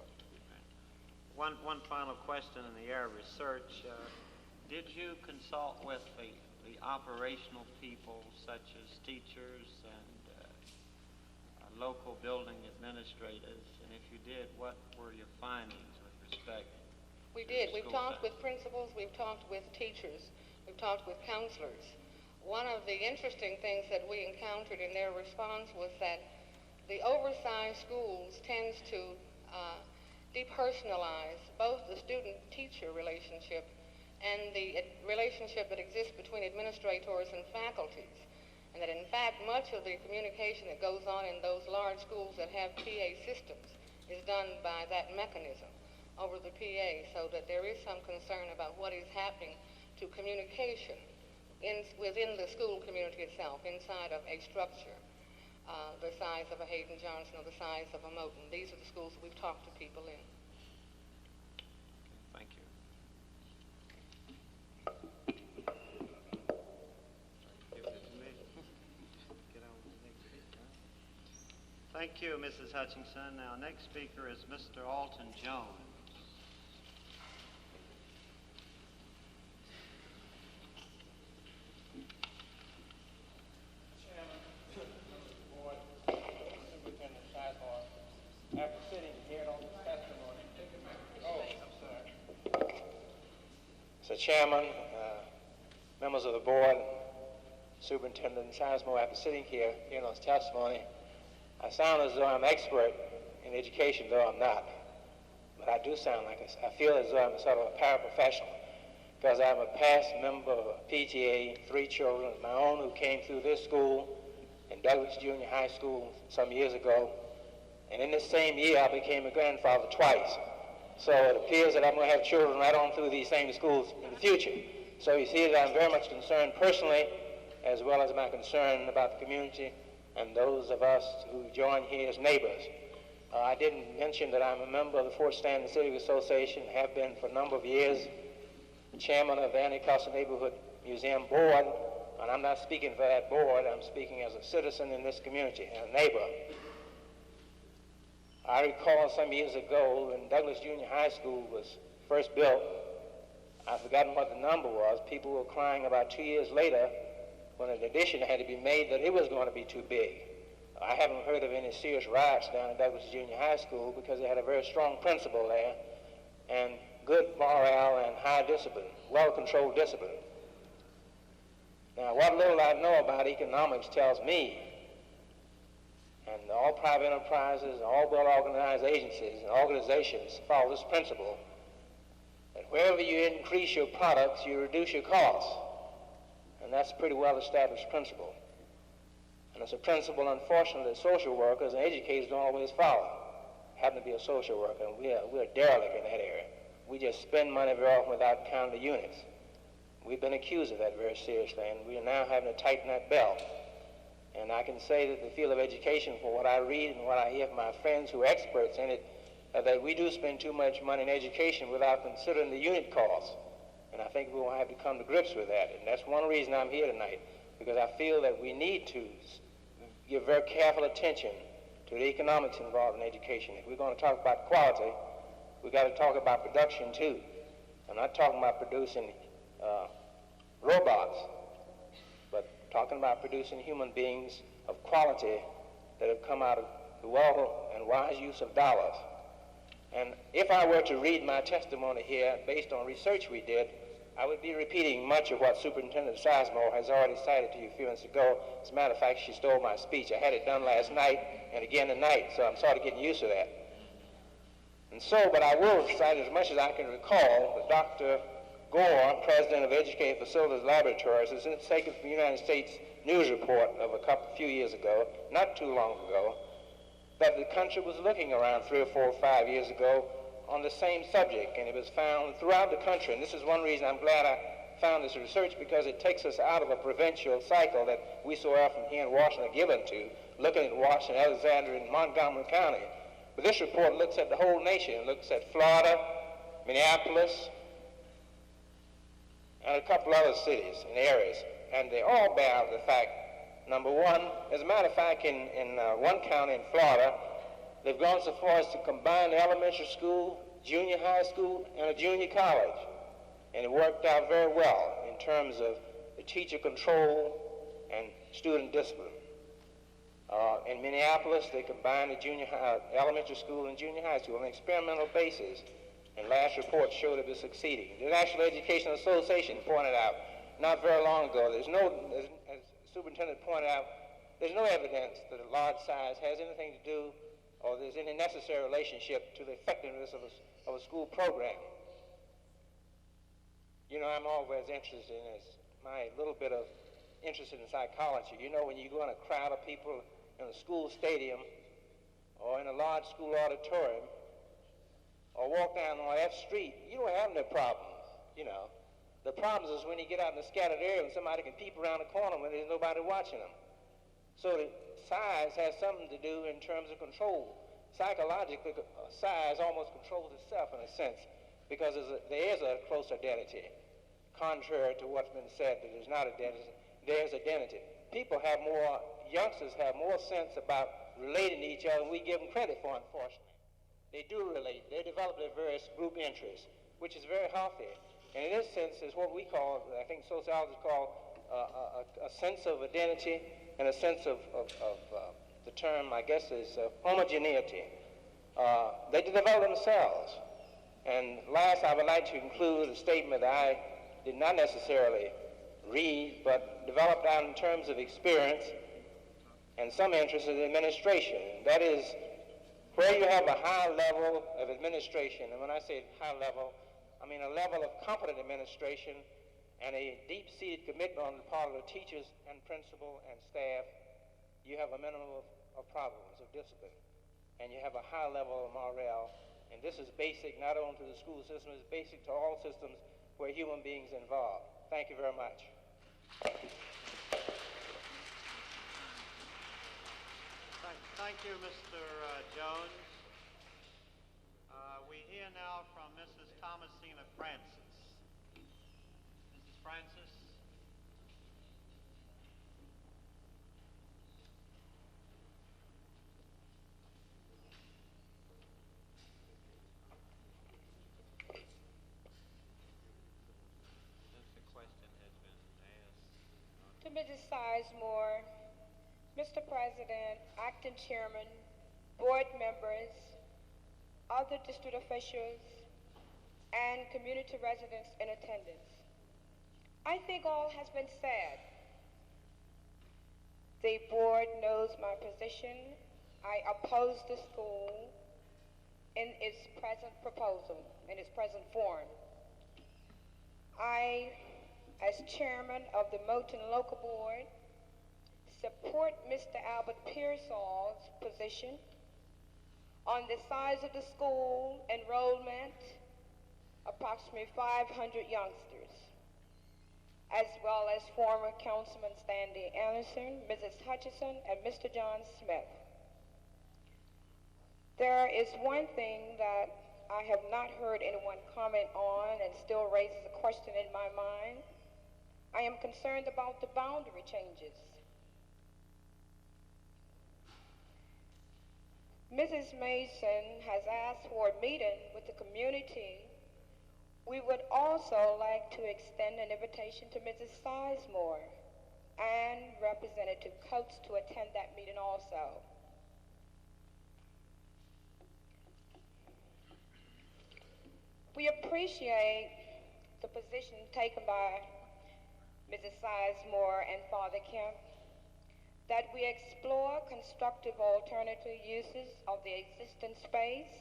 One final question in the area of research. Did you consult with the operational people, such as teachers and local building administrators? And if you did, what were your findings with respect? We did. We've talked with principals, we've talked with teachers, we've talked with counselors. One of the interesting things that we encountered in their response was that the oversized schools tends to depersonalize both the student-teacher relationship and the relationship that exists between administrators and faculties. And that in fact much of the communication that goes on in those large schools that have PA systems is done by that mechanism over the PA, so that there is some concern about what is happening to communication within the school community itself, inside of a structure, the size of a Hayden Johnson or the size of a Moton. These are the schools that we've talked to people in. Thank you. Thank you, Mrs. Hutchinson. Now, next speaker is Mr. Alton Jones. Chairman, Board, Superintendent Sizemore, after sitting here on this testimony. I'm sorry. Mr. Chairman, members of the board, Superintendent Sizemore, after sitting here hearing on this testimony, I sound as though I'm an expert in education, though I'm not. But I do sound like I feel as though I'm sort of a paraprofessional, because I'm a past member of a PTA, 3 children of my own who came through this school in Douglas Junior High School some years ago. And in this same year, I became a grandfather twice. So it appears that I'm going to have children right on through these same schools in the future. So you see that I'm very much concerned personally, as well as my concern about the community and those of us who join here as neighbors. I didn't mention that I'm a member of the Fort Stanton Civic Association, have been for a number of years, chairman of the Anacostia Neighborhood Museum Board, and I'm not speaking for that board, I'm speaking as a citizen in this community and a neighbor. I recall some years ago when Douglas Junior High School was first built, I've forgotten what the number was, people were crying about 2 years later when an addition had to be made that it was going to be too big. I haven't heard of any serious riots down at Douglas Junior High School because they had a very strong principal there and good morale and high discipline, well-controlled discipline. Now, what little I know about economics tells me, and all private enterprises, all well-organized agencies and organizations follow this principle, that wherever you increase your products, you reduce your costs. And that's a pretty well-established principle. And it's a principle, unfortunately, that social workers and educators don't always follow. I happen to be a social worker, and we're derelict in that area. We just spend money very often without counting the units. We've been accused of that very seriously, and we are now having to tighten that belt. And I can say that the field of education, for what I read and what I hear from my friends who are experts in it, that we do spend too much money in education without considering the unit costs. And I think we will have to come to grips with that. And that's one reason I'm here tonight, because I feel that we need to give very careful attention to the economics involved in education. If we're going to talk about quality, we've got to talk about production too. I'm not talking about producing robots, but talking about producing human beings of quality that have come out of the well and wise use of dollars. And if I were to read my testimony here based on research we did, I would be repeating much of what Superintendent Sizemore has already cited to you a few minutes ago. As a matter of fact, she stole my speech. I had it done last night and again tonight, so I'm sort of getting used to that. And so, but I will cite as much as I can recall that Dr. Gore, president of Educated Facilities Laboratories, has taken from the United States News Report of a few years ago, not too long ago, that the country was looking around 3 or 4 or 5 years ago on the same subject, and it was found throughout the country. And this is one reason I'm glad I found this research, because it takes us out of a provincial cycle that we so often here in Washington are given to, looking at Washington, Alexander, and Montgomery County. But this report looks at the whole nation. It looks at Florida, Minneapolis, and a couple other cities and areas. And they all bear out the fact, number one, as a matter of fact, in one county in Florida, they've gone so far as to combine the elementary school, junior high school, and a junior college. And it worked out very well in terms of the teacher control and student discipline. In Minneapolis, they combined the elementary school and junior high school on an experimental basis, and last report showed it was succeeding. The National Education Association pointed out not very long ago, as the superintendent pointed out, there's no evidence that a large size has anything to do or there's any necessary relationship to the effectiveness of a school program. You know, I'm always interested in this, my little bit of interest in psychology. You know, when you go in a crowd of people in a school stadium or in a large school auditorium or walk down on F Street, you don't have no problems, you know. The problems is when you get out in the scattered area and somebody can peep around the corner when there's nobody watching them. So the size has something to do in terms of control. Psychologically, size almost controls itself in a sense, because there is a close identity, contrary to what's been said that there's not identity. There's identity. Youngsters have more sense about relating to each other than we give them credit for, unfortunately. They do relate. They develop their various group interests, which is very healthy. And in this sense is what we call, I think sociologists call, a sense of identity and a sense of the term, I guess, is homogeneity. They develop themselves. And last, I would like to include a statement that I did not necessarily read, but developed out in terms of experience and some interest in administration. That is, where you have a high level of administration, and when I say high level, I mean a level of competent administration and a deep-seated commitment on the part of the teachers and principal and staff, you have a minimum of problems of discipline, and you have a high level of morale. And this is basic not only to the school system, it's basic to all systems where human beings are involved. Thank you very much. Thank you, Mr. Jones. We hear now from Mrs. Thomasina Francis. Mrs. Francis. To Mrs. Sizemore, Mr. President, Acting Chairman, board members, other district officials, and community residents in attendance. I think all has been said. The board knows my position. I oppose the school in its present proposal, in its present form. I, as chairman of the Moulton Local Board, support Mr. Albert Pearsall's position on the size of the school, enrollment, approximately 500 youngsters, as well as former Councilman Stanley Anderson, Mrs. Hutchison, and Mr. John Smith. There is one thing that I have not heard anyone comment on and still raises a question in my mind. I am concerned about the boundary changes. Mrs. Mason has asked for a meeting with the community. We would also like to extend an invitation to Mrs. Sizemore and Representative Coates to attend that meeting also. We appreciate the position taken by Mrs. Sizemore and Father Kemp, that we explore constructive alternative uses of the existing space,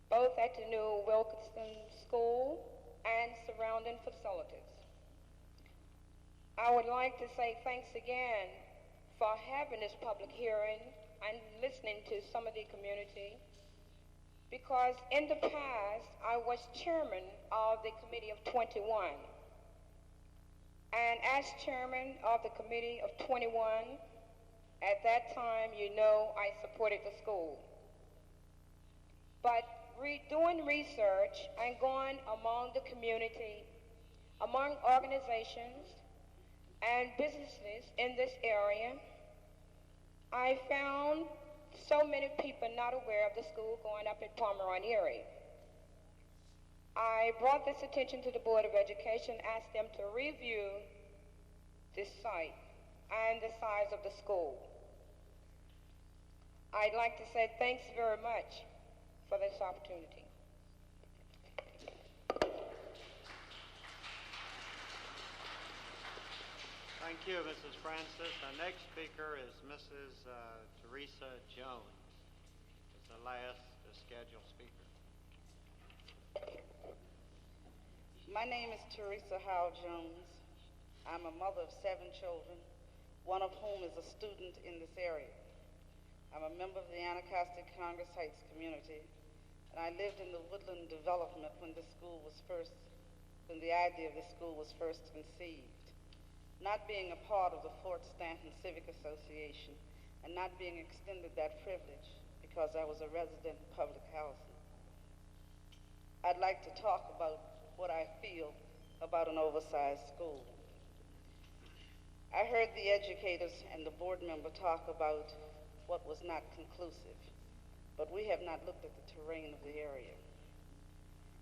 both at the new Wilkinson School and surrounding facilities. I would like to say thanks again for having this public hearing and listening to some of the community, because in the past I was chairman of the Committee of 21. And as chairman of the Committee of 21, at that time, you know, I supported the school. But doing research and going among the community, among organizations and businesses in this area, I found so many people not aware of the school going up in Pomeroy Erie. I brought this attention to the Board of Education, asked them to review this site and the size of the school. I'd like to say thanks very much for this opportunity. Thank you, Mrs. Francis. Our next speaker is Mrs. Teresa Jones. It's the last scheduled speaker. My name is Teresa Howe Jones. I'm a mother of 7 children, one of whom is a student in this area. I'm a member of the Anacostia Congress Heights community, and I lived in the Woodland development when the idea of the school was first conceived. Not being a part of the Fort Stanton Civic Association and not being extended that privilege because I was a resident in public housing, I'd like to talk about what I feel about an oversized school. I heard the educators and the board member talk about what was not conclusive, but we have not looked at the terrain of the area.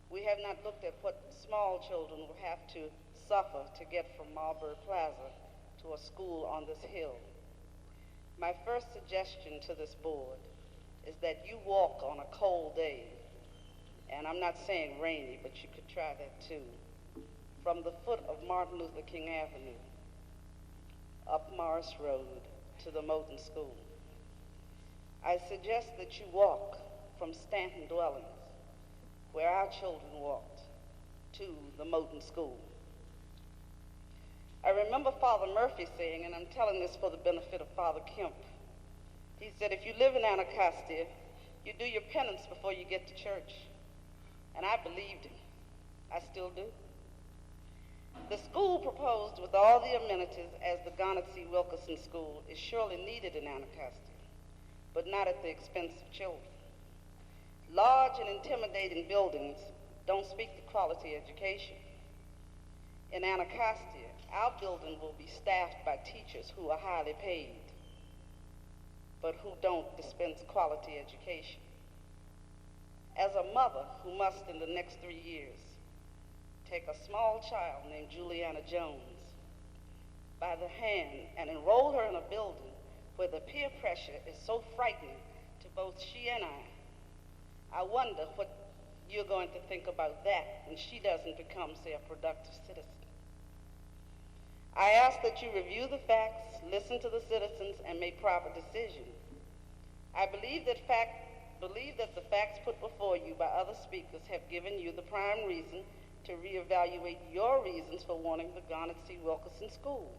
We have not looked at what small children will have to suffer to get from Marlboro Plaza to a school on this hill. My first suggestion to this board is that you walk on a cold day, and I'm not saying rainy, but you could try that too, from the foot of Martin Luther King Avenue up Morris Road to the Moton School. I suggest that you walk from Stanton Dwellings, where our children walked, to the Moton School. I remember Father Murphy saying, and I'm telling this for the benefit of Father Kemp, he said, if you live in Anacostia, you do your penance before you get to church. And I believed him. I still do. The school proposed with all the amenities as the Garnet C. Wilkerson School is surely needed in Anacostia, but not at the expense of children. Large and intimidating buildings don't speak to quality education. In Anacostia, our building will be staffed by teachers who are highly paid, but who don't dispense quality education. As a mother who must, in the next 3 years, take a small child named Juliana Jones by the hand and enroll her in a building where the peer pressure is so frightening to both she and I wonder what you're going to think about that when she doesn't become, say, a productive citizen. I ask that you review the facts, listen to the citizens, and make proper decisions. I believe that the facts put before you by other speakers have given you the prime reason to reevaluate your reasons for wanting the Garnet C. Wilkerson School.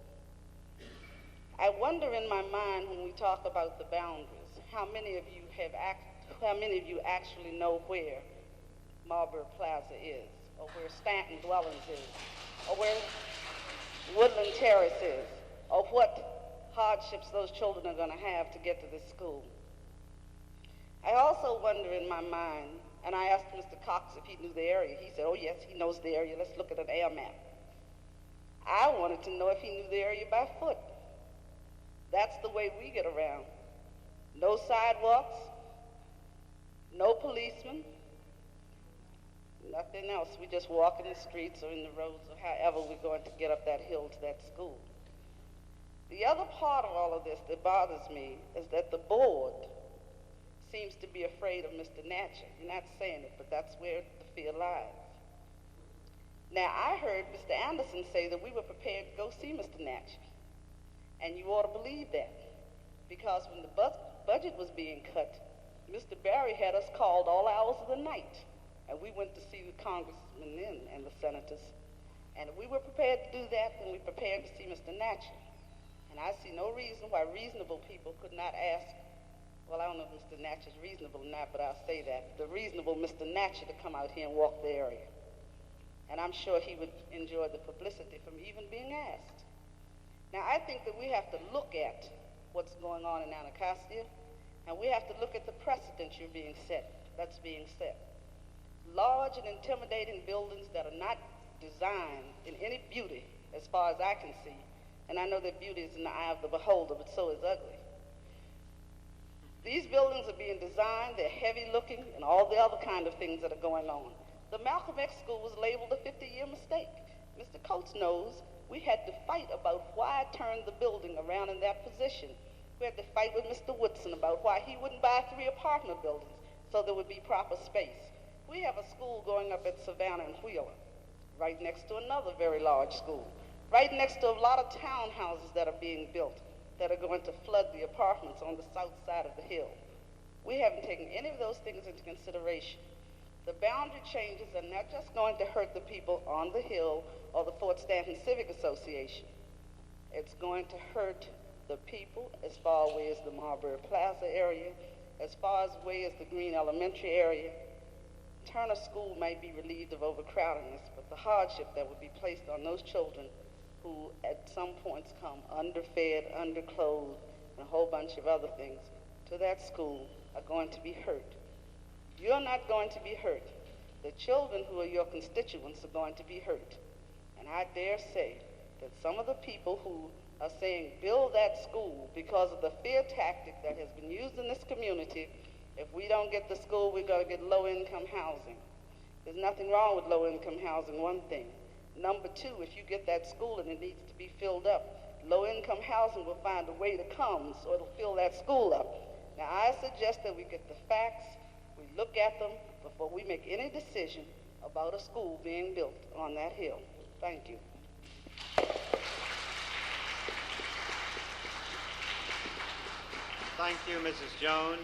I wonder in my mind when we talk about the boundaries, how many of you actually know where Marlboro Plaza is, or where Stanton Dwellings is, or where Woodland Terrace is, or what hardships those children are going to have to get to this school. I also wonder in my mind, and I asked Mr. Cox if he knew the area. He said, oh yes, he knows the area. Let's look at an air map. I wanted to know if he knew the area by foot. That's the way we get around. No sidewalks, no policemen, nothing else. We just walk in the streets or in the roads or however we're going to get up that hill to that school. The other part of all of this that bothers me is that the board seems to be afraid of Mr. Natcher. You're not saying it, but that's where the fear lies. Now, I heard Mr. Anderson say that we were prepared to go see Mr. Natcher, and you ought to believe that, because when the budget was being cut, Mr. Barry had us called all hours of the night, and we went to see the congressmen and the senators. And if we were prepared to do that, then we prepared to see Mr. Natcher. And I see no reason why reasonable people could not ask, well, I don't know if Mr. Natcher's reasonable or not, but I'll say that, the reasonable Mr. Natcher to come out here and walk the area. And I'm sure he would enjoy the publicity from even being asked. Now, I think that we have to look at what's going on in Anacostia, and we have to look at the precedent that's being set. Large and intimidating buildings that are not designed in any beauty, as far as I can see, and I know that beauty is in the eye of the beholder, but so is ugly. These buildings are being designed, they're heavy looking, and all the other kind of things that are going on. The Malcolm X school was labeled a 50-year mistake. Mr. Coates knows we had to fight about why I turned the building around in that position. We had to fight with Mr. Woodson about why he wouldn't buy 3 apartment buildings so there would be proper space. We have a school going up at Savannah and Wheeler, right next to another very large school, right next to a lot of townhouses that are being built that are going to flood the apartments on the south side of the hill. We haven't taken any of those things into consideration. The boundary changes are not just going to hurt the people on the hill or the Fort Stanton Civic Association. It's going to hurt the people as far away as the Marbury Plaza area, as far away as the Green Elementary area. Turner School might be relieved of overcrowdedness, but the hardship that would be placed on those children who at some points come underfed, underclothed, and a whole bunch of other things to that school are going to be hurt. You're not going to be hurt. The children who are your constituents are going to be hurt. And I dare say that some of the people who are saying build that school because of the fear tactic that has been used in this community, if we don't get the school, we're going to get low-income housing. There's nothing wrong with low-income housing, one thing. Number 2, if you get that school and it needs to be filled up, low-income housing will find a way to come so it'll fill that school up. Now, I suggest that we get the facts, we look at them before we make any decision about a school being built on that hill. Thank you. Thank you, Mrs. Jones.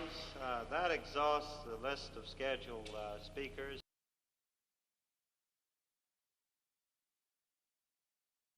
That exhausts the list of scheduled speakers.